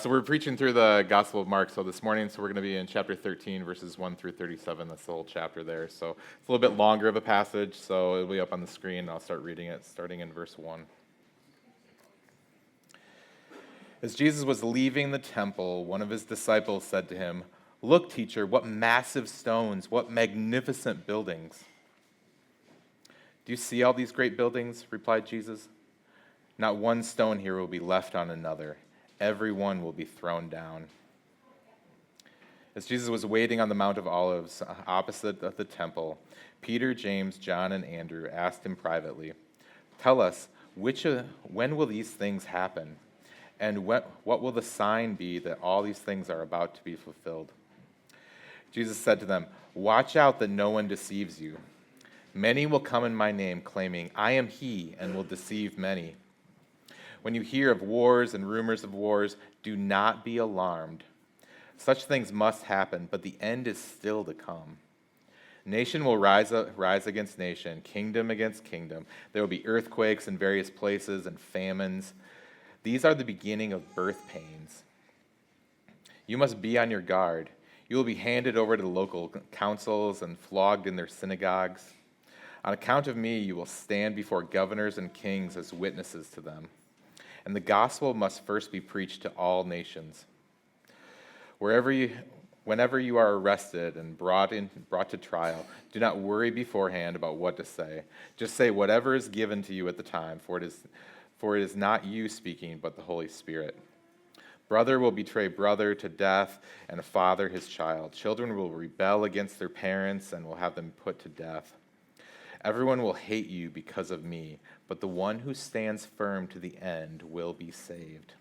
So we're preaching through the Gospel of Mark. So this morning, we're going to be in chapter 13, verses 1 through 37. That's the whole chapter there. So it's a little bit longer of a passage, so it'll be up on the screen. I'll start reading it, starting in verse 1. As Jesus was leaving the temple, one of his disciples said to him, "Look, teacher, what massive stones, what magnificent buildings." "Do you see all these great buildings?" replied Jesus. "Not one stone here will be left on another. Every one will be thrown down." As Jesus was waiting on the Mount of Olives opposite of the temple, Peter, James, John, and Andrew asked him privately, "Tell us, when will these things happen? And what will the sign be that all these things are about to be fulfilled?" Jesus said to them, "Watch out that no one deceives you. Many will come in my name, claiming, 'I am he,' and will deceive many. When you hear of wars and rumors of wars, do not be alarmed. Such things must happen, but the end is still to come. Nation will rise against nation, kingdom against kingdom. There will be earthquakes in various places and famines. These are the beginning of birth pains. You must be on your guard. You will be handed over to the local councils and flogged in their synagogues. On account of me, you will stand before governors and kings as witnesses to them. And the gospel must first be preached to all nations. Whenever you are arrested and brought to trial, do not worry beforehand about what to say. Just say whatever is given to you at the time, for it is not you speaking, but the Holy Spirit. Brother will betray brother to death, and a father his child. Children will rebel against their parents and will have them put to death. Everyone will hate you because of me, but the one who stands firm to the end will be saved.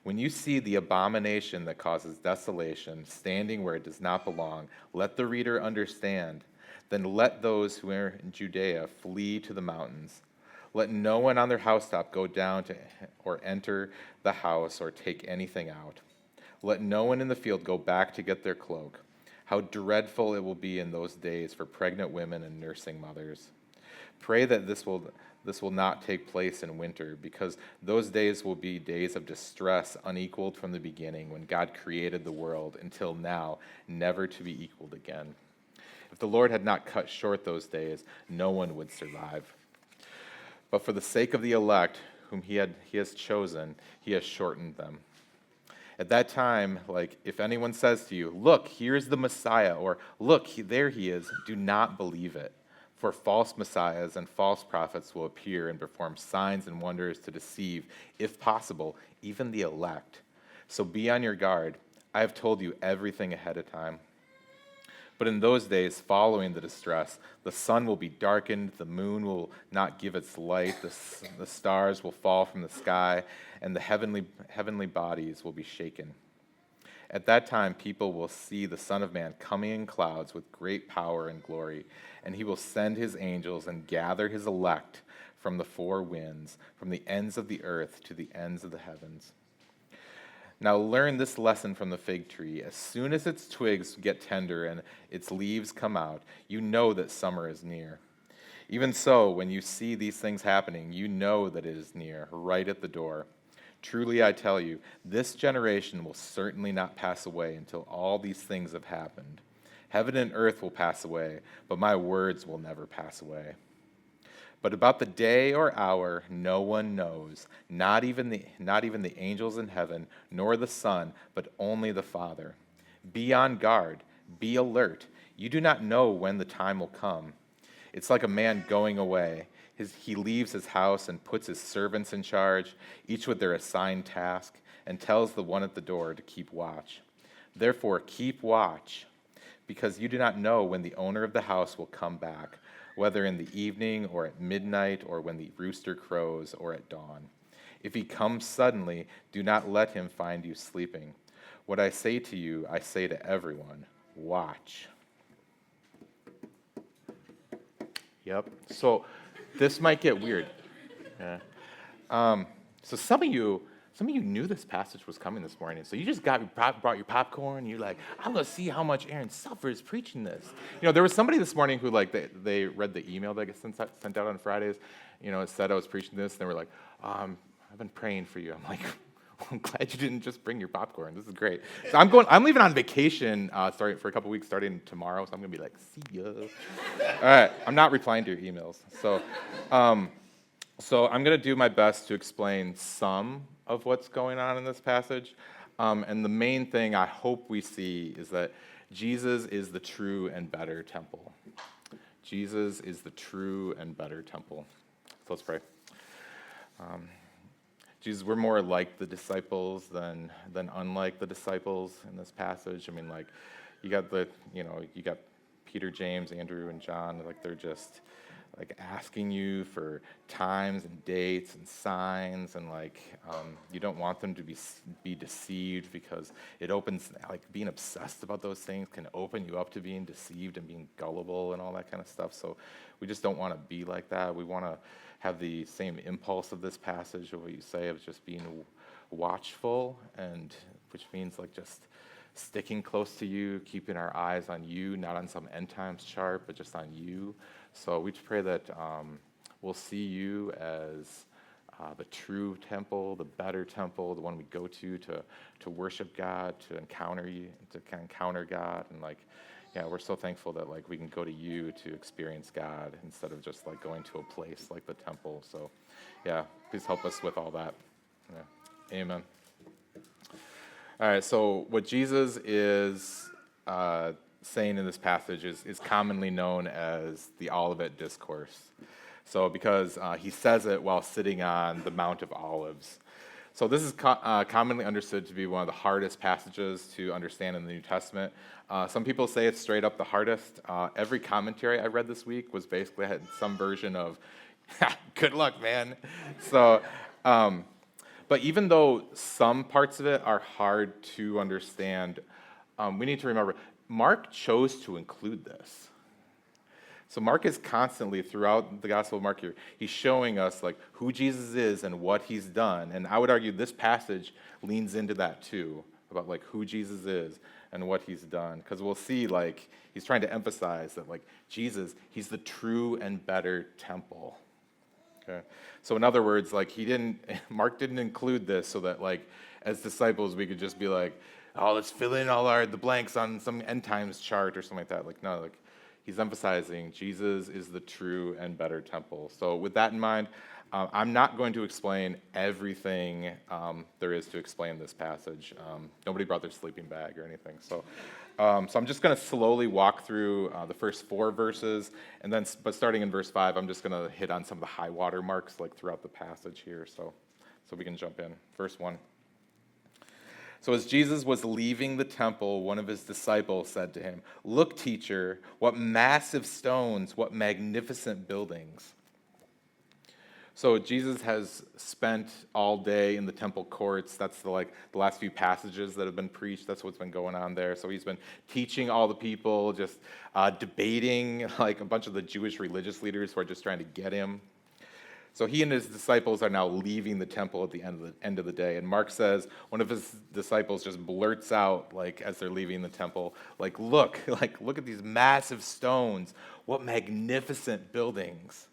When you see the abomination that causes desolation standing where it does not belong, let the reader understand. Then let those who are in Judea flee to the mountains. Let no one on their housetop go down to or enter the house or take anything out. Let no one in the field go back to get their cloak. How dreadful it will be in those days for pregnant women and nursing mothers. Pray that this will not take place in winter, because those days will be days of distress unequaled from the beginning, when God created the world, until now, never to be equaled again. If the Lord had not cut short those days, no one would survive. But for the sake of the elect, whom he has chosen, he has shortened them. At that time, if anyone says to you, 'Look, here's the Messiah,' or 'Look, there he is,' do not believe it. For false messiahs and false prophets will appear and perform signs and wonders to deceive, if possible, even the elect. So be on your guard. I have told you everything ahead of time. But in those days following the distress, the sun will be darkened, the moon will not give its light, the stars will fall from the sky, and the heavenly bodies will be shaken. At that time, people will see the Son of Man coming in clouds with great power and glory, and he will send his angels and gather his elect from the four winds, from the ends of the earth to the ends of the heavens. Now learn this lesson from the fig tree. As soon as its twigs get tender and its leaves come out, you know that summer is near. Even so, when you see these things happening, you know that it is near, right at the door. Truly I tell you, this generation will certainly not pass away until all these things have happened. Heaven and earth will pass away, but my words will never pass away. But about the day or hour, no one knows, not even the angels in heaven, nor the Son, but only the Father. Be on guard, be alert. You do not know when the time will come. It's like a man going away. He leaves his house and puts his servants in charge, each with their assigned task, and tells the one at the door to keep watch. Therefore, keep watch, because you do not know when the owner of the house will come back, whether in the evening or at midnight or when the rooster crows or at dawn. If he comes suddenly, do not let him find you sleeping. What I say to you, I say to everyone, watch." Yep. So this might get weird. Yeah. So some of you knew this passage was coming this morning. So you just brought your popcorn. You're like, I'm going to see how much Aaron suffers preaching this. There was somebody this morning who they read the email that gets sent out on Fridays. It said I was preaching this. And they were like, I've been praying for you. I'm like, I'm glad you didn't just bring your popcorn. This is great. So I'm leaving on vacation starting for a couple weeks starting tomorrow, so I'm going to be like, see ya. All right, I'm not replying to your emails. So I'm going to do my best to explain some of what's going on in this passage. And the main thing I hope we see is that Jesus is the true and better temple. Jesus is the true and better temple. So let's pray. Jesus, we're more like the disciples than unlike the disciples in this passage. I mean, like, you got Peter, James, Andrew, and John. Like, they're just like asking you for times and dates and signs, and like you don't want them to be deceived, because it opens, like, being obsessed about those things can open you up to being deceived and being gullible and all that kind of stuff. So we just don't want to be like that. We want to have the same impulse of this passage, of what you say, of just being watchful, and which means like just sticking close to you, keeping our eyes on you, not on some end times chart, but just on you. So we just pray that we'll see you as the true temple, the better temple, the one we go to worship God, to encounter you, to kind of encounter God, and like, yeah, we're so thankful that like we can go to you to experience God instead of just like going to a place like the temple. So, yeah, please help us with all that. Yeah. Amen. All right, so what Jesus is saying in this passage is commonly known as the Olivet Discourse. So because he says it while sitting on the Mount of Olives. So this is commonly understood to be one of the hardest passages to understand in the New Testament. Some people say it's straight up the hardest. Every commentary I read this week was basically had some version of, good luck, man. So, but even though some parts of it are hard to understand, we need to remember, Mark chose to include this. So Mark is constantly, throughout the Gospel of Mark here, he's showing us like who Jesus is and what he's done. And I would argue this passage leans into that too, about like who Jesus is and what he's done. Because we'll see, like, he's trying to emphasize that like Jesus, he's the true and better temple. Okay. So in other words, like Mark didn't include this so that like as disciples we could just be like, oh, let's fill in all the blanks on some end times chart or something like that. Like, no, like, he's emphasizing Jesus is the true and better temple. So with that in mind, I'm not going to explain everything there is to explain this passage. Nobody brought their sleeping bag or anything. So I'm just going to slowly walk through the first 4 verses, and then, but starting in verse 5, I'm just going to hit on some of the high water marks like throughout the passage here. So we can jump in. Verse 1. So as Jesus was leaving the temple, one of his disciples said to him, "Look, teacher, what massive stones, what magnificent buildings." So Jesus has spent all day in the temple courts. That's the last few passages that have been preached. That's what's been going on there. So he's been teaching all the people, just debating like a bunch of the Jewish religious leaders who are just trying to get him. So he and his disciples are now leaving the temple at the end of the day. And Mark says one of his disciples just blurts out, like, as they're leaving the temple, like, look at these massive stones. What magnificent buildings.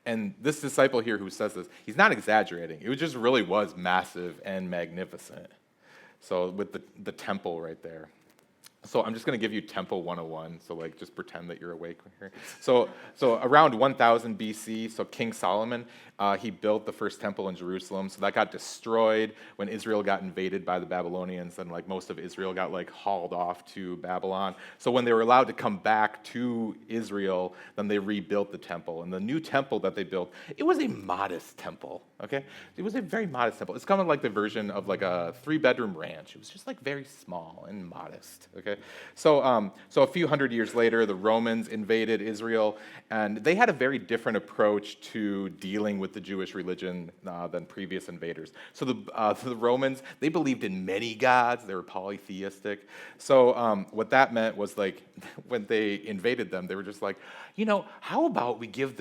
And this disciple here who says this, he's not exaggerating. It just really was massive and magnificent. So with the temple right there. So I'm just going to give you Temple 101, so like just pretend that you're awake here. So around 1000 BC, so King Solomon, he built the first temple in Jerusalem. So that got destroyed when Israel got invaded by the Babylonians, and like most of Israel got like hauled off to Babylon. So when they were allowed to come back to Israel, then they rebuilt the temple. And the new temple that they built, it was a modest temple, okay? It was a very modest temple. It's kind of like the version of like a 3-bedroom ranch. It was just like very small and modest, okay? So a few hundred years later, the Romans invaded Israel, and they had a very different approach to dealing with the Jewish religion than previous invaders. So the Romans, they believed in many gods. They were polytheistic. So what that meant was like when they invaded them, they were just like, how about we give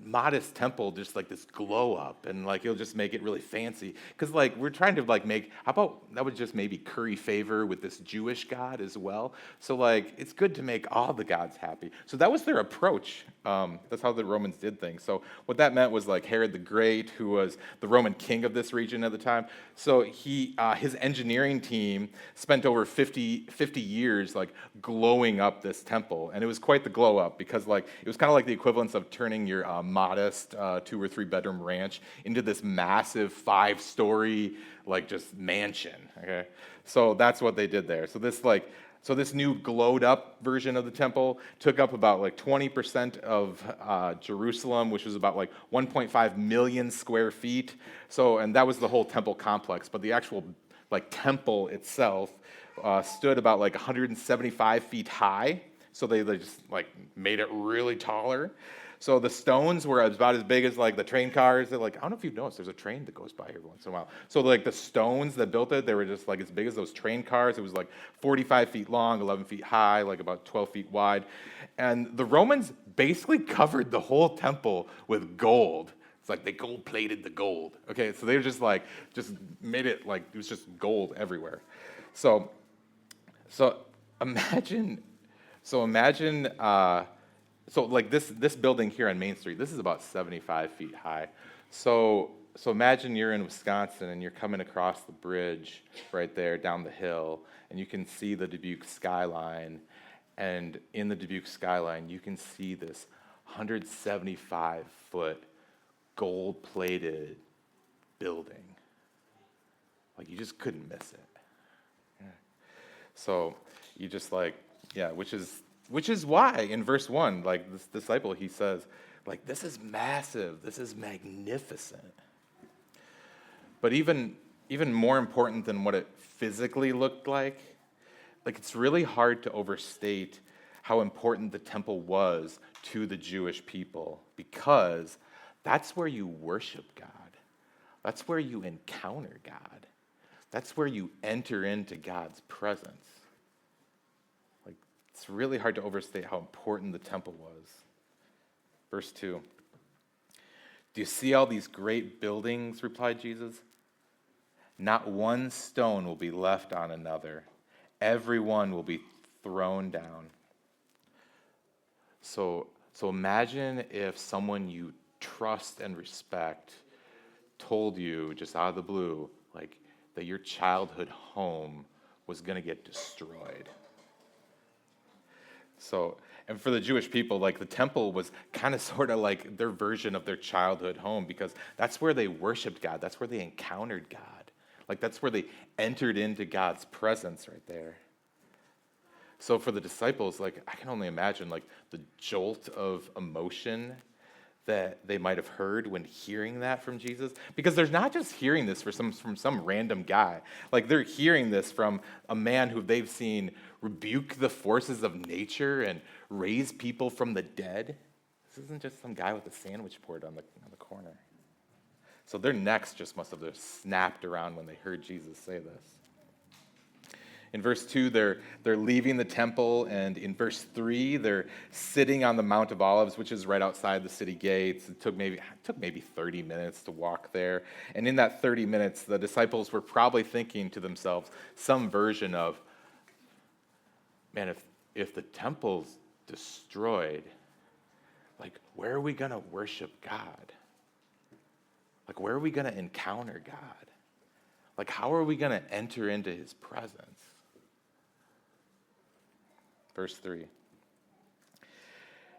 modest temple just like this glow up, and like it'll just make it really fancy. Because like we're trying to like make, how about that would just maybe curry favor with this Jewish God as well. So like it's good to make all the gods happy. So that was their approach. That's how the Romans did things. So what that meant was like Herod the Great, who was the Roman king of this region at the time. So his engineering team spent over 50 years like glowing up this temple, and it was quite the glow up because like it was kind of like the equivalence of turning your modest 2 or 3 bedroom ranch into this massive 5-story like just mansion. Okay, so that's what they did there. So this new glowed up version of the temple took up about like 20% of Jerusalem, which was about like 1.5 million square feet. So, and that was the whole temple complex. But the actual like temple itself stood about like 175 feet high. So they just like made it really taller. So the stones were about as big as like the train cars. They're like, I don't know if you've noticed, there's a train that goes by here once in a while. So like the stones that built it, they were just like as big as those train cars. It was like 45 feet long, 11 feet high, like about 12 feet wide. And the Romans basically covered the whole temple with gold. It's like they gold plated the gold. Okay, so they were just made it like it was just gold everywhere. So imagine. So like this building here on Main Street, this is about 75 feet high. So imagine you're in Wisconsin and you're coming across the bridge right there down the hill, and you can see the Dubuque skyline. And in the Dubuque skyline, you can see this 175-foot gold-plated building. Like you just couldn't miss it. Yeah. So you just like, yeah, which is why in verse 1, like this disciple, he says, like, this is massive, this is magnificent. But even more important than what it physically looked like it's really hard to overstate how important the temple was to the Jewish people, because that's where you worship God. That's where you encounter God. That's where you enter into God's presence. It's really hard to overstate how important the temple was. Verse 2. Do you see all these great buildings, replied Jesus? Not one stone will be left on another. Every one will be thrown down. So imagine if someone you trust and respect told you just out of the blue, like, that your childhood home was going to get destroyed. So, and for the Jewish people, like the temple was kind of sort of like their version of their childhood home, because that's where they worshiped God. That's where they encountered God. Like that's where they entered into God's presence right there. So for the disciples, like I can only imagine like the jolt of emotion that they might have heard when hearing that from Jesus, because they're not just hearing this from some random guy. Like they're hearing this from a man who they've seen rebuke the forces of nature and raise people from the dead. This isn't just some guy with a sandwich board on the corner. So their necks just must have just snapped around when they heard Jesus say this. In verse 2, they're leaving the temple, and in verse 3, they're sitting on the Mount of Olives, which is right outside the city gates. It took maybe 30 minutes to walk there. And in that 30 minutes, the disciples were probably thinking to themselves some version of, man, if the temple's destroyed, like, where are we going to worship God? Like, where are we going to encounter God? Like, how are we going to enter into his presence? Verse 3.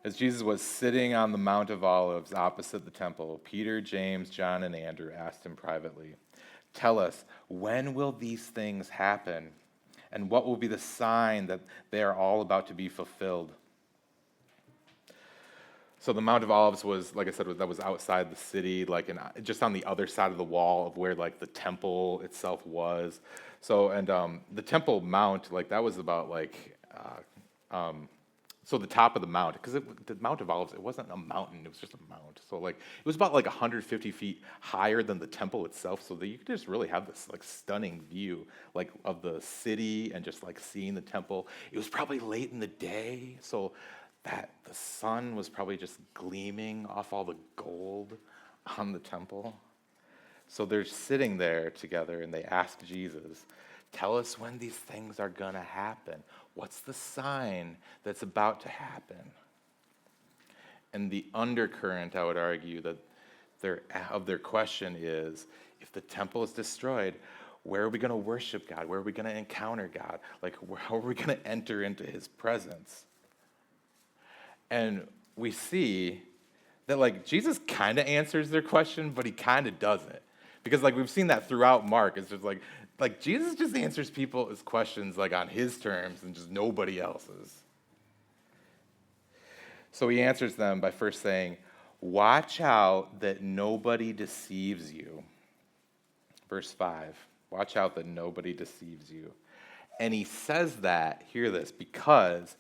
As Jesus was sitting on the Mount of Olives opposite the temple, Peter, James, John, and Andrew asked him privately, "Tell us, when will these things happen? And what will be the sign that they are all about to be fulfilled?" So the Mount of Olives was, like I said, that was outside the city, like just on the other side of the wall of where like the temple itself was. So and the Temple Mount, like that was about like. So the top of the mount, because the Mount of Olives, it wasn't a mountain, it was just a mount. So like it was about like 150 feet higher than the temple itself, so that you could just really have this like stunning view like of the city and just like seeing the temple. It was probably late in the day, so that the sun was probably just gleaming off all the gold on the temple. So they're sitting there together and they ask Jesus, tell us when these things are going to happen. What's the sign that's about to happen? And the undercurrent, I would argue, that their question is, if the temple is destroyed, where are we going to worship God? Where are we going to encounter God? Like, how are we going to enter into his presence? And we see that, like, Jesus kind of answers their question, but he kind of doesn't. Because, like, we've seen that throughout Mark. It's just like Jesus just answers people's questions, like, on his terms and just nobody else's. So he answers them by first saying, watch out that nobody deceives you. Verse 5, watch out that nobody deceives you. And he says that, hear this, because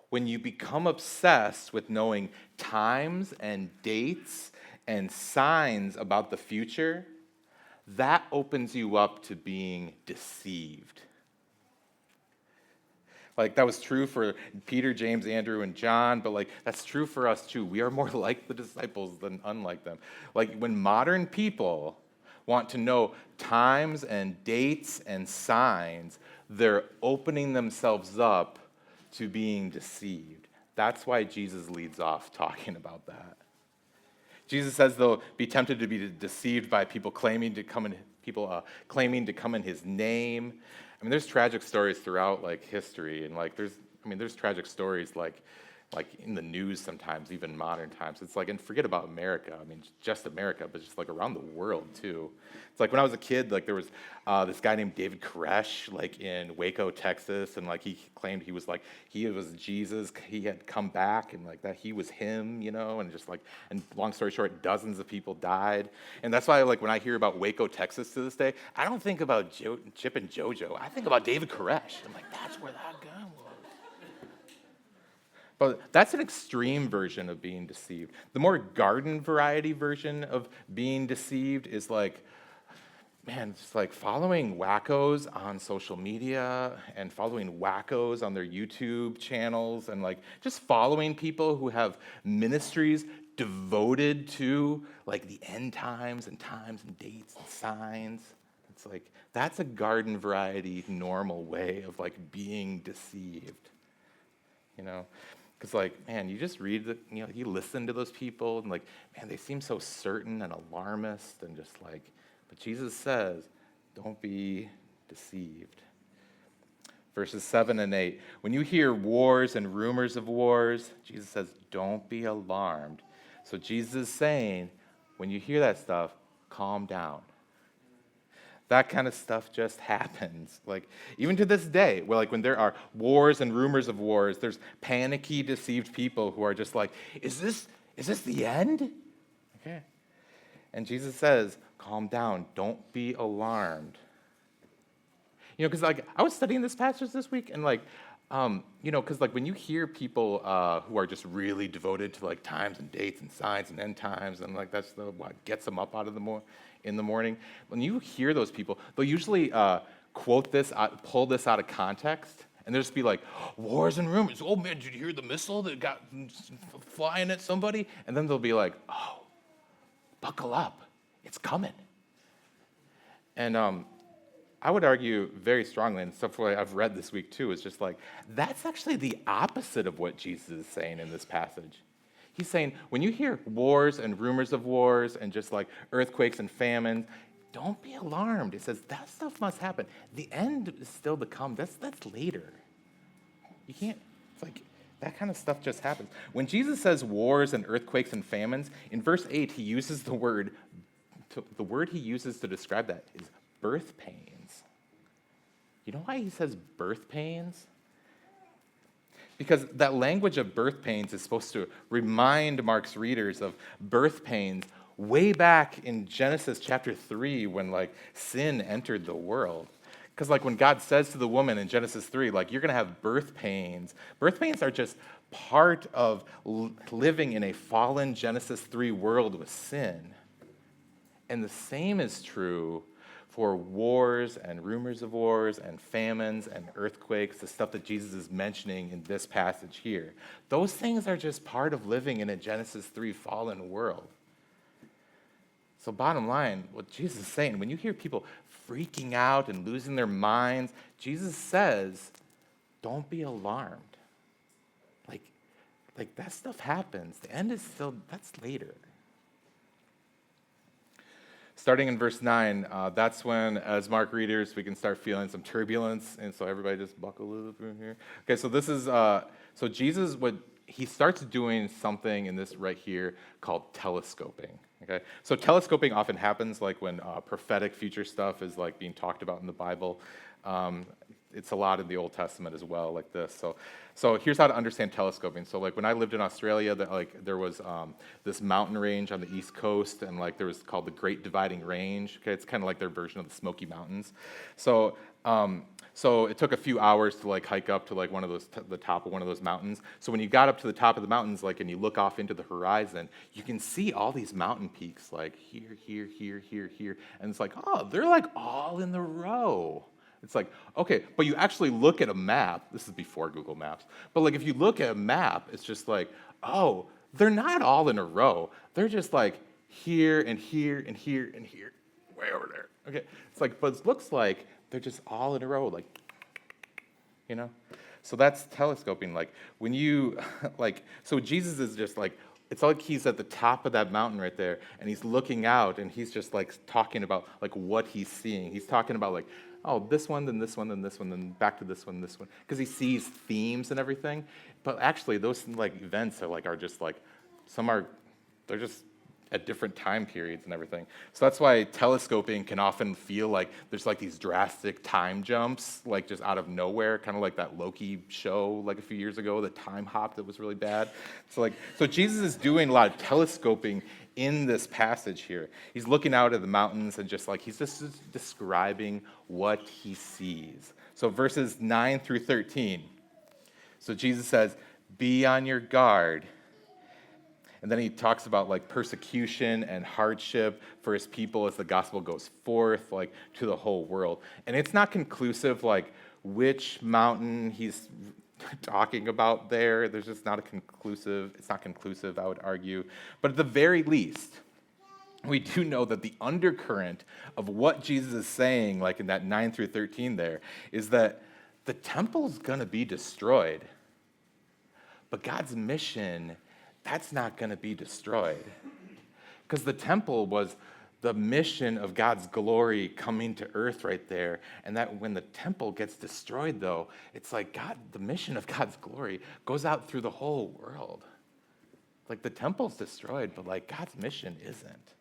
when you become obsessed with knowing times and dates and signs about the future, that opens you up to being deceived. Like, that was true for Peter, James, Andrew, and John, but, like, that's true for us, too. We are more like the disciples than unlike them. Like, when modern people want to know times and dates and signs, they're opening themselves up to being deceived. That's why Jesus leads off talking about that. Jesus says they'll be tempted to be deceived by people claiming to come in his name. I mean, there's tragic stories throughout, like, history, and, like, there's tragic stories like in the news sometimes, even modern times. It's like, and forget about America. I mean, just America, but just, like, around the world too. It's like when I was a kid, like, there was this guy named David Koresh, like, in Waco, Texas, and, like, he claimed he was Jesus. He had come back, and, like, that he was him, you know, and just, like, and long story short, dozens of people died. And that's why, like, when I hear about Waco, Texas to this day, I don't think about Chip and JoJo. I think about David Koresh. I'm like, that's where that guy was. But that's an extreme version of being deceived. The more garden variety version of being deceived is like, man, it's like following wackos on social media and following wackos on their YouTube channels and, like, just following people who have ministries devoted to, like, the end times and dates and signs. It's like, that's a garden variety normal way of, like, being deceived, you know? Because, like, man, you just read, you listen to those people, and, like, man, they seem so certain and alarmist, and just like, but Jesus says, don't be deceived. Verses 7 and 8, when you hear wars and rumors of wars, Jesus says, don't be alarmed. So Jesus is saying, when you hear that stuff, calm down. That kind of stuff just happens. Like, even to this day, where, like, when there are wars and rumors of wars, there's panicky, deceived people who are just like, is this the end? Okay. And Jesus says, calm down. Don't be alarmed. You know, because, like, I was studying this passage this week, and, like, you know, because, like, when you hear people who are just really devoted to, like, times and dates and signs and end times, and, like, that's what gets them up out of in the morning. When you hear those people, they'll usually pull this out of context, and they'll just be like, wars and rumors. Oh, man, did you hear the missile that got flying at somebody? And then they'll be like, oh, buckle up. It's coming. And I would argue very strongly, and stuff what I've read this week too, is just like, that's actually the opposite of what Jesus is saying in this passage. He's saying, when you hear wars and rumors of wars and just like earthquakes and famines, don't be alarmed. It says that stuff must happen. The end is still to come. That's later. You can't, it's like, that kind of stuff just happens. When Jesus says wars and earthquakes and famines, in verse 8, he uses the word he uses to describe that is birth pains. You know why he says birth pains? Because that language of birth pains is supposed to remind Mark's readers of birth pains way back in Genesis chapter 3 when, like, sin entered the world. Because, like, when God says to the woman in Genesis 3, like, you're going to have birth pains are just part of living in a fallen Genesis 3 world with sin. And the same is true for wars and rumors of wars and famines and earthquakes, the stuff that Jesus is mentioning in this passage here. Those things are just part of living in a Genesis 3 fallen world. So bottom line, what Jesus is saying, when you hear people freaking out and losing their minds, Jesus says, don't be alarmed. Like that stuff happens. The end is still, that's later. Starting in verse 9, that's when, as Mark readers, we can start feeling some turbulence, and so everybody just buckle up in here. Okay, so this is, so Jesus, he starts doing something in this right here called telescoping. Okay, so telescoping often happens like when prophetic future stuff is like being talked about in the Bible. It's a lot in the Old Testament as well, like this. So here's how to understand telescoping. So like when I lived in Australia, there was this mountain range on the East Coast, and like there was called the Great Dividing Range. Okay, it's kind of like their version of the Smoky Mountains. So it took a few hours to like hike up to like one of those, the top of one of those mountains. So when you got up to the top of the mountains, like, and you look off into the horizon, you can see all these mountain peaks, like here, here, here, here, here, and it's like, oh, they're like all in the row. It's like, okay, but you actually look at a map. This is before Google Maps. But like if you look at a map, it's just like, oh, they're not all in a row. They're just like here and here and here and here, way over there. Okay, it's like, but it looks like they're just all in a row, like, you know? So that's telescoping. Like when you, like, so Jesus is just like, it's like he's at the top of that mountain right there, and he's looking out, and he's just like talking about like what he's seeing. He's talking about like, oh, this one, then this one, then this one, then back to this one, because he sees themes and everything. But actually, those like events are just like, they're just at different time periods and everything. So that's why telescoping can often feel like there's like these drastic time jumps, like just out of nowhere, kind of like that Loki show like a few years ago, the time hop that was really bad. So Jesus is doing a lot of telescoping in this passage here. He's looking out at the mountains and just like, he's just describing what he sees. So verses 9 through 13. So Jesus says, be on your guard. And then he talks about like persecution and hardship for his people as the gospel goes forth like to the whole world. And it's not conclusive like which mountain he's talking about there. There's just not it's not conclusive, I would argue. But at the very least, we do know that the undercurrent of what Jesus is saying, like in that 9 through 13 there, is that the temple's going to be destroyed. But God's mission, that's not going to be destroyed. Because the temple was the mission of God's glory coming to earth right there. And that when the temple gets destroyed, though, it's like the mission of God's glory goes out through the whole world. Like the temple's destroyed, but like God's mission isn't.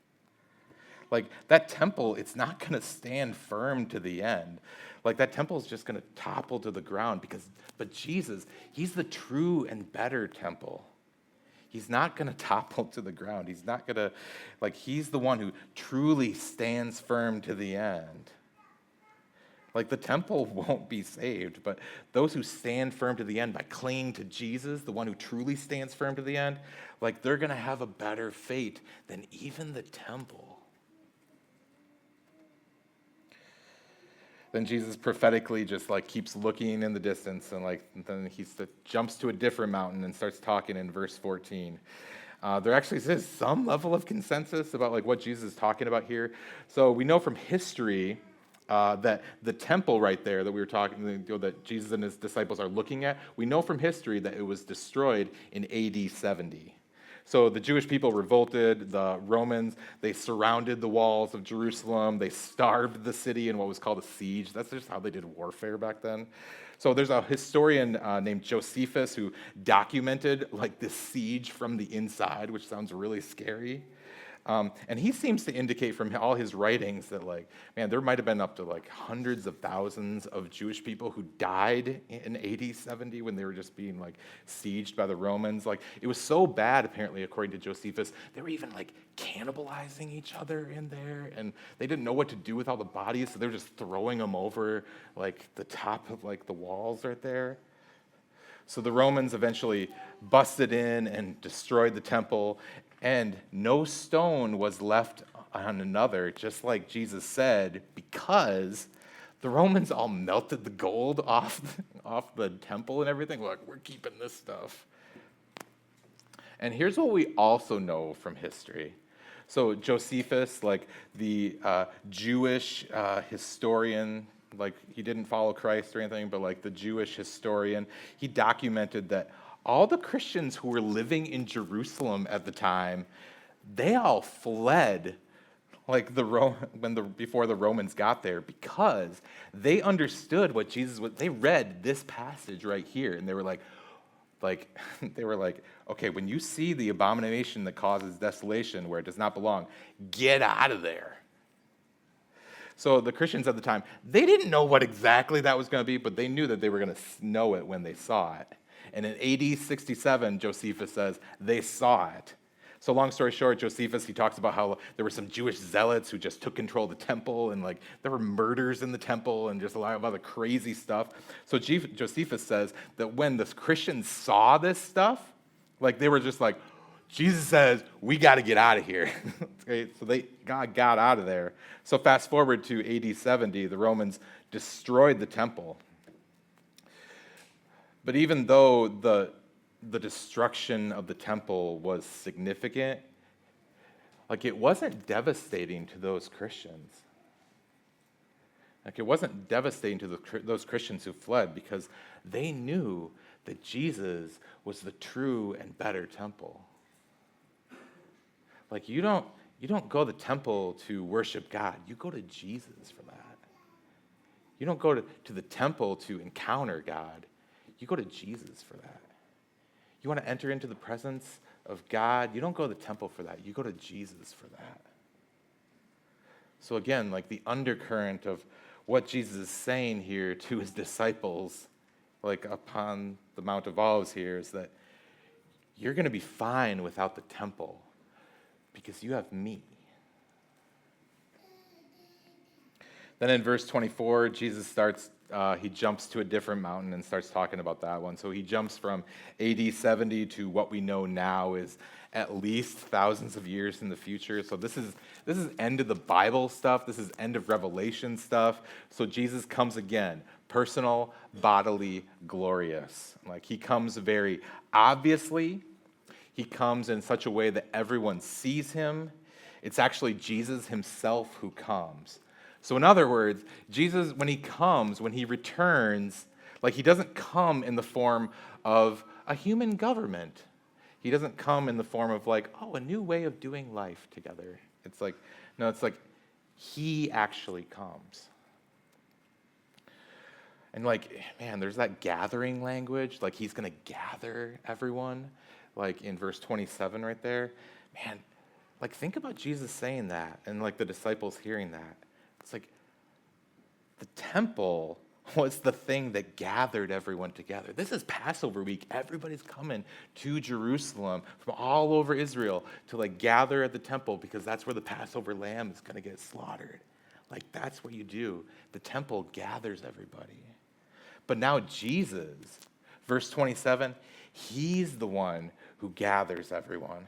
Like that temple, it's not going to stand firm to the end. Like that temple is just going to topple to the ground but Jesus, he's the true and better temple. He's not going to topple to the ground. He's not going to, he's the one who truly stands firm to the end. Like the temple won't be saved, but those who stand firm to the end by clinging to Jesus, the one who truly stands firm to the end, they're going to have a better fate than even the temple. Then Jesus prophetically just keeps looking in the distance, and then he jumps to a different mountain and starts talking in verse 14. There actually is some level of consensus about what Jesus is talking about here. So we know from history that the temple right there that we were talking, that Jesus and his disciples are looking at, we know from history that it was destroyed in AD 70. So the Jewish people revolted, the Romans, they surrounded the walls of Jerusalem, they starved the city in what was called a siege. That's just how they did warfare back then. So there's a historian named Josephus who documented this siege from the inside, which sounds really scary. And he seems to indicate from all his writings that, there might have been up to hundreds of thousands of Jewish people who died in AD 70 when they were just being sieged by the Romans. It was so bad, apparently, according to Josephus, they were even cannibalizing each other in there, and they didn't know what to do with all the bodies, so they were just throwing them over the top of the walls right there. So the Romans eventually busted in and destroyed the temple, and no stone was left on another, just like Jesus said, because the Romans all melted the gold off the temple and everything. Look, we're keeping this stuff. And here's what we also know from history. So Josephus, like the Jewish historian, like he didn't follow Christ or anything, but like the Jewish historian, he documented that all the Christians who were living in Jerusalem at the time, they all fled like before the Romans got there, because they understood what Jesus was. They read this passage right here, and they were like they were like, okay, when you see the abomination that causes desolation where it does not belong, get out of there. So the Christians at the time, they didn't know what exactly that was going to be, but they knew that they were going to know it when they saw it. And in AD 67, Josephus says they saw it. So long story short, Josephus, he talks about how there were some Jewish zealots who just took control of the temple, and like there were murders in the temple and just a lot of other crazy stuff. So Josephus says that when the Christians saw this stuff, like they were just like, Jesus says, we got to get out of here. Okay, so God got out of there. So fast forward to AD 70, the Romans destroyed the temple. But even though the destruction of the temple was significant, like it wasn't devastating to those Christians. Like it wasn't devastating to those Christians who fled, because they knew that Jesus was the true and better temple. Like you don't go to the temple to worship God. You go to Jesus for that. You don't go to the temple to encounter God. You go to Jesus for that. You want to enter into the presence of God, you don't go to the temple for that. You go to Jesus for that. So again, like the undercurrent of what Jesus is saying here to his disciples, like upon the Mount of Olives here, is that you're going to be fine without the temple because you have me. Then in verse 24, Jesus he jumps to a different mountain and starts talking about that one. So he jumps from AD 70 to what we know now is at least thousands of years in the future. So this is end of the Bible stuff. This is end of Revelation stuff. So Jesus comes again, personal, bodily, glorious. Like he comes very obviously. He comes in such a way that everyone sees him. It's actually Jesus himself who comes. So in other words, Jesus, when he returns, like he doesn't come in the form of a human government. He doesn't come in the form of like, a new way of doing life together. It's like he actually comes. And like, man, there's that gathering language, like he's going to gather everyone, like in verse 27 right there. Man, like think about Jesus saying that and like the disciples hearing that. It's like the temple was the thing that gathered everyone together. This is Passover week. Everybody's coming to Jerusalem from all over Israel to like gather at the temple because that's where the Passover lamb is going to get slaughtered. Like that's what you do. The temple gathers everybody. But now Jesus, verse 27, he's the one who gathers everyone.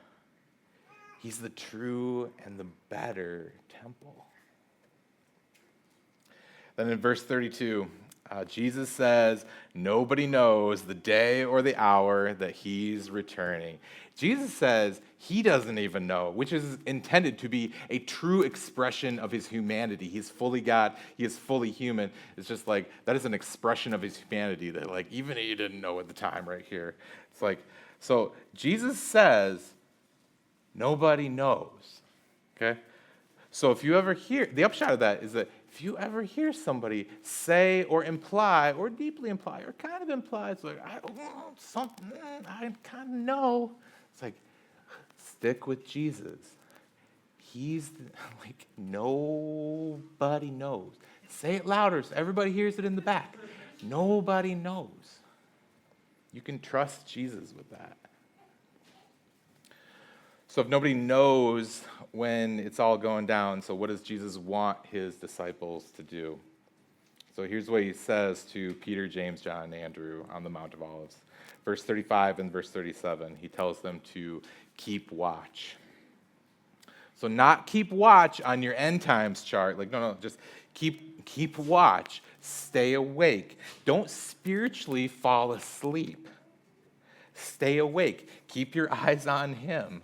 He's the true and the better temple. Then in verse 32, Jesus says, nobody knows the day or the hour that he's returning. Jesus says he doesn't even know, which is intended to be a true expression of his humanity. He's fully God. He is fully human. It's just like, that is an expression of his humanity that like, even he didn't know at the time right here. It's like, so Jesus says, nobody knows, okay? So if you ever hear, the upshot of that is that if you ever hear somebody say or imply or deeply imply or kind of imply, it's like, I kind of know. It's like, stick with Jesus. He's like, nobody knows. Say it louder so everybody hears it in the back. Nobody knows. You can trust Jesus with that. So if nobody knows when it's all going down, so what does Jesus want his disciples to do? So here's what he says to Peter, James, John, and Andrew on the Mount of Olives. Verse 35 and verse 37, he tells them to keep watch. So not keep watch on your end times chart. Like, no, just keep watch. Stay awake. Don't spiritually fall asleep. Stay awake. Keep your eyes on him.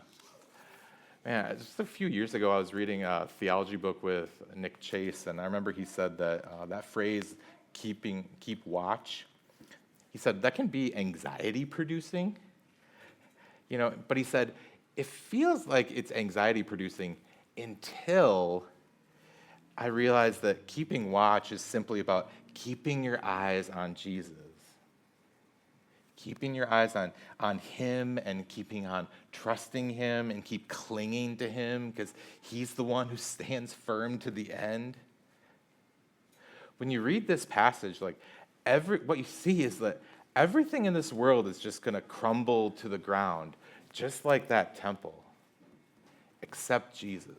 Man, just a few years ago, I was reading a theology book with Nick Chase, and I remember he said that that phrase, keep watch, he said that can be anxiety producing, but he said it feels like it's anxiety producing until I realized that keeping watch is simply about keeping your eyes on Jesus. Keeping your eyes on him and keeping on trusting him and keep clinging to him because he's the one who stands firm to the end. When you read this passage, like what you see is that everything in this world is just going to crumble to the ground, just like that temple, except Jesus.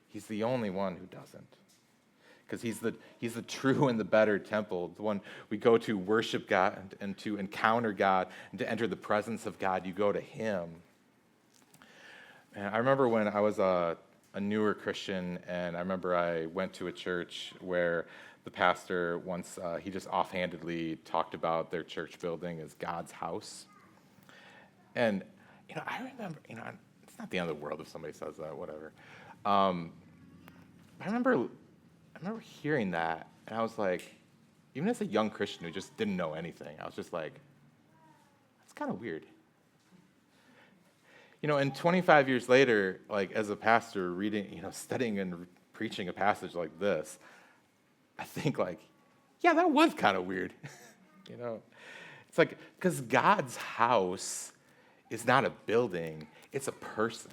He's the only one who doesn't. Because he's the true and the better temple, the one we go to worship God and to encounter God and to enter the presence of God. You go to him. And I remember when I was a newer Christian, and I remember I went to a church where the pastor once, he just offhandedly talked about their church building as God's house. And, I remember, it's not the end of the world if somebody says that, whatever. I remember hearing that, and I was like, even as a young Christian who just didn't know anything, I was just like, that's kind of weird. And 25 years later, like as a pastor reading, studying and preaching a passage like this, I think like, yeah, that was kind of weird. It's like, because God's house is not a building, it's a person.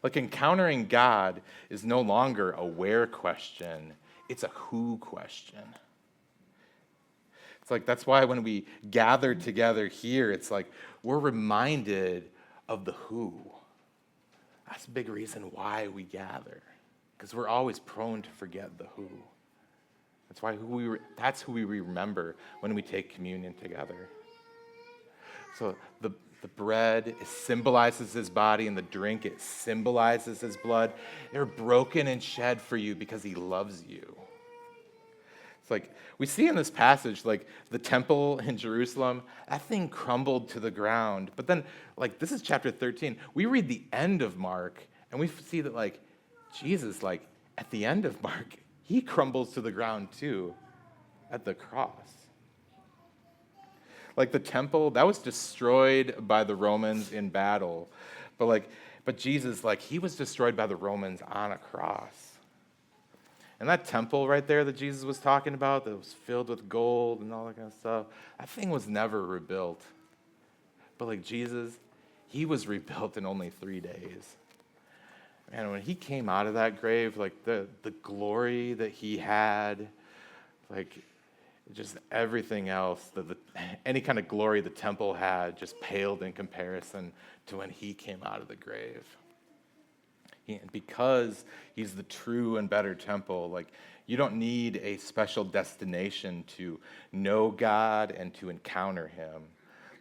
Like encountering God is no longer a where question, it's a who question. It's like, that's why when we gather together here, it's like we're reminded of the who. That's a big reason why we gather, because we're always prone to forget the who. That's why that's who we remember when we take communion together. So the bread, it symbolizes his body, and the drink, it symbolizes his blood. They're broken and shed for you because he loves you. It's like, we see in this passage, like, the temple in Jerusalem, that thing crumbled to the ground. But then, like, this is chapter 13. We read the end of Mark, and we see that, like, Jesus, like, at the end of Mark, he crumbles to the ground too, at the cross. Like the temple, that was destroyed by the Romans in battle. But Jesus, like, he was destroyed by the Romans on a cross. And that temple right there that Jesus was talking about, that was filled with gold and all that kind of stuff, that thing was never rebuilt. But like Jesus, he was rebuilt in only 3 days. And when he came out of that grave, like the glory that he had, like just everything else, any kind of glory the temple had just paled in comparison to when he came out of the grave. Because he's the true and better temple, like you don't need a special destination to know God and to encounter him.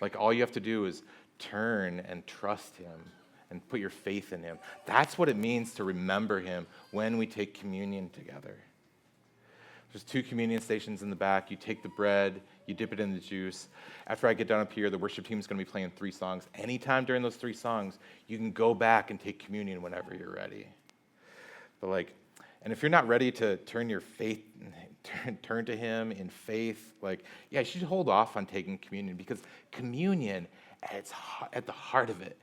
Like all you have to do is turn and trust him and put your faith in him. That's what it means to remember him when we take communion together. There's 2 communion stations in the back. You take the bread, you dip it in the juice. After I get done up here, the worship team is going to be playing 3 songs. Anytime during those 3 songs, you can go back and take communion whenever you're ready. But and if you're not ready to turn your faith, turn to him in faith, you should hold off on taking communion, because communion, at the heart of it,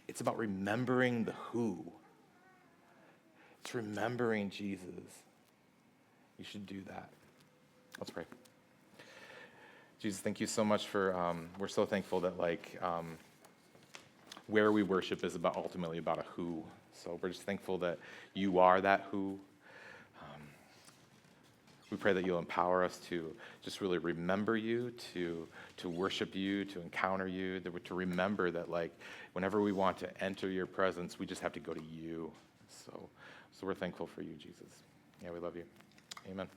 it's about remembering the who. It's remembering Jesus. You should do that. Let's pray. Jesus, thank you so much for, we're so thankful that where we worship is ultimately about a who. So we're just thankful that you are that who. We pray that you'll empower us to just really remember you, to worship you, to encounter you, to remember that whenever we want to enter your presence, we just have to go to you. So we're thankful for you, Jesus. Yeah, we love you. Amen.